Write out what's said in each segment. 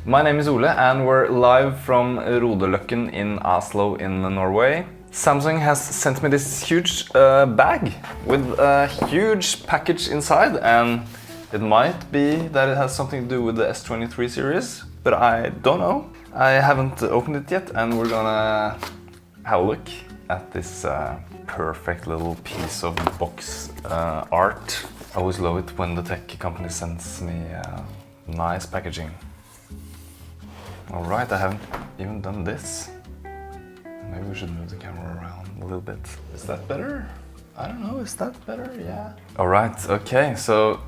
My name is Ole and we're live from Rodeløkken in Oslo in Norway. Samsung has sent me this huge bag with a huge package inside, and it might be that it has something to do with the S23 series, but I don't know. I haven't opened it yet, and we're gonna have a look at this perfect little piece of box art. I always love it when the tech company sends me nice packaging. Alright, I haven't even done this. Maybe we should move the camera around a little bit. Is that better? I don't know, is that better? Yeah. Alright, okay, so...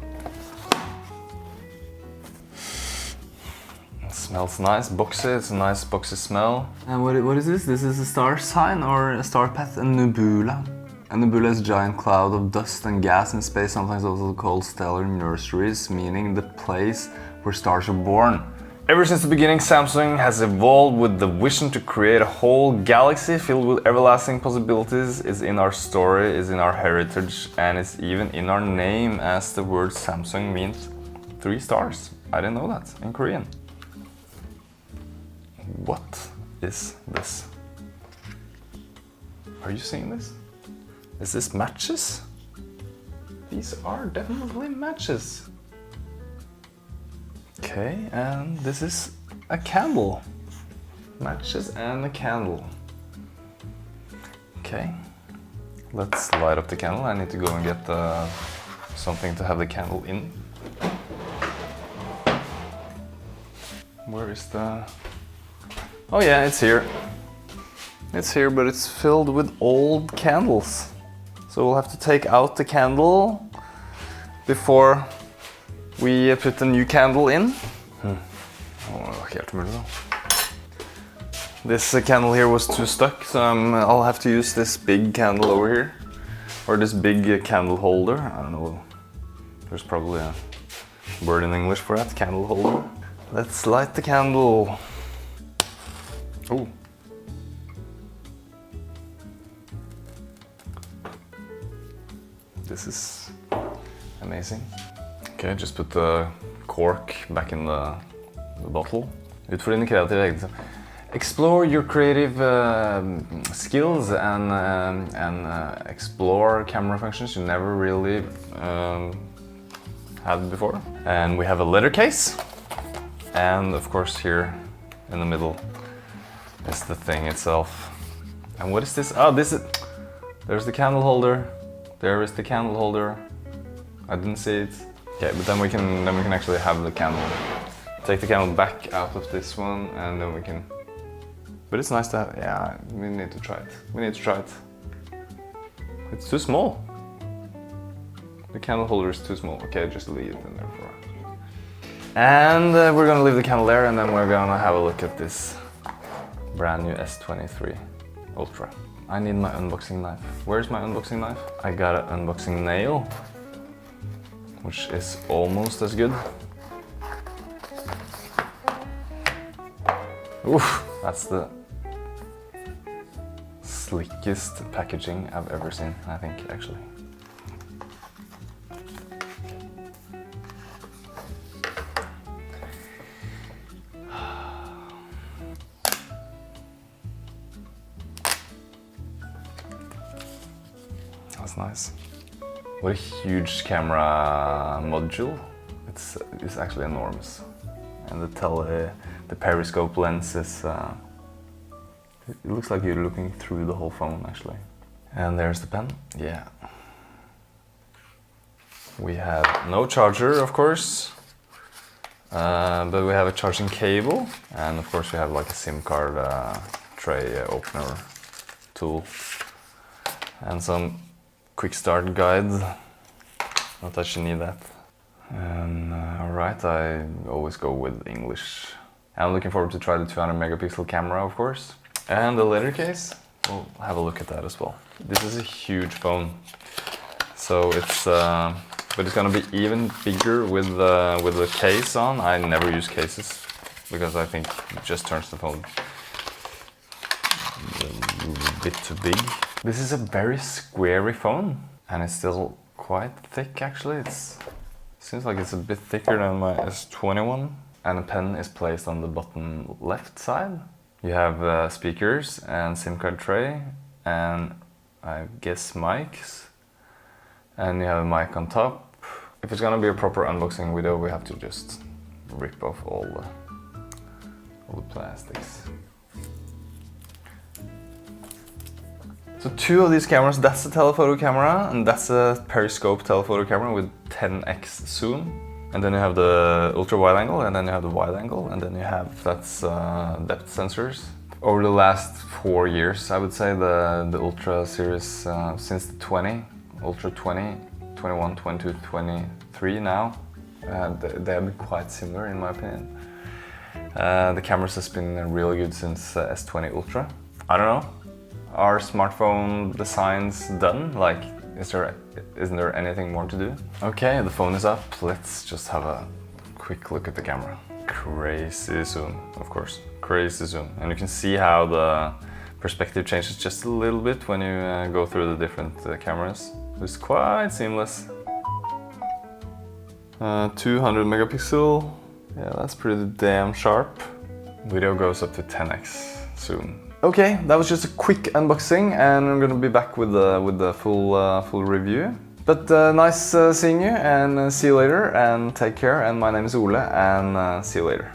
It smells nice, boxy, it's a nice boxy smell. And what is this? This is a star sign or a star path, a nebula. A nebula is a giant cloud of dust and gas in space, sometimes also called stellar nurseries, meaning the place where stars are born. Ever since the beginning, Samsung has evolved with the vision to create a whole galaxy filled with everlasting possibilities. It's in our story, it's in our heritage, and it's even in our name, as the word Samsung means 3 stars. I didn't know that in Korean. What is this? Are you seeing this? Is this matches? These are definitely matches. Okay, and this is a candle. Matches and a candle. Okay, let's light up the candle. I need to go and get something to have the candle in. Where is the... Oh yeah, it's here. It's here, but it's filled with old candles. So we'll have to take out the candle before we put a new candle in. This candle here was too stuck, so I'll have to use this big candle over here. Or this big candle holder. I don't know. There's probably a word in English for that, candle holder. Let's light the candle. Oh. This is amazing. Okay, just put the cork back in the bottle. Utfordre dine kreative egenskaper. Explore your creative skills and explore camera functions you never really had before. And we have a letter case. And of course here in the middle is the thing itself. And what is this? Oh, there's the candle holder. There is the candle holder. I didn't see it. Okay, but then we can actually have the candle. Take the candle back out of this one, and then we can... But it's nice to have... Yeah, we need to try it. We need to try it. It's too small. The candle holder is too small. Okay, just leave it in there for... And we're gonna leave the candle there, and then we're gonna have a look at this brand new S23 Ultra. I need my unboxing knife. Where's my unboxing knife? I got an unboxing nail, which is almost as good. Oof, that's the slickest packaging I've ever seen, I think, actually. That's nice. What a huge camera module. It's actually enormous. And the periscope lens is... it looks like you're looking through the whole phone, actually. And there's the pen. Yeah. We have no charger, of course. But we have a charging cable. And of course we have like a SIM card tray opener tool. And some quick start guide. Not that you need that. And alright, I always go with English. I'm looking forward to try the 200 megapixel camera, of course. And the letter case, we'll have a look at that as well. This is a huge phone. So it's, but it's gonna be even bigger with the case on. I never use cases because I think it just turns the phone a bit too big. This is a very squarey phone, and it's still quite thick actually. Seems like it's a bit thicker than my S21. and a pen is placed on the bottom left side. You have speakers and SIM card tray, and I guess mics, and you have a mic on top. If it's gonna be a proper unboxing video, we have to just rip off all the plastics. So two of these cameras, that's a telephoto camera and that's a periscope telephoto camera with 10x zoom. And then you have the ultra wide angle, and then you have the wide angle, and then you have that's depth sensors. Over the last 4 years, I would say the Ultra series, since the 20, Ultra 20, 21, 22, 23 now, they have been quite similar in my opinion. The cameras has been really good since S20 Ultra. I don't know. Are smartphone designs done? Like, isn't there anything more to do? Okay, the phone is up. Let's just have a quick look at the camera. Crazy zoom, of course. Crazy zoom. And you can see how the perspective changes just a little bit when you go through the different cameras. It's quite seamless. 200 megapixel. Yeah, that's pretty damn sharp. Video goes up to 10x zoom. Okay, that was just a quick unboxing, and I'm gonna be back with the full review. But nice seeing you, and see you later, and take care. And my name is Ole, and see you later.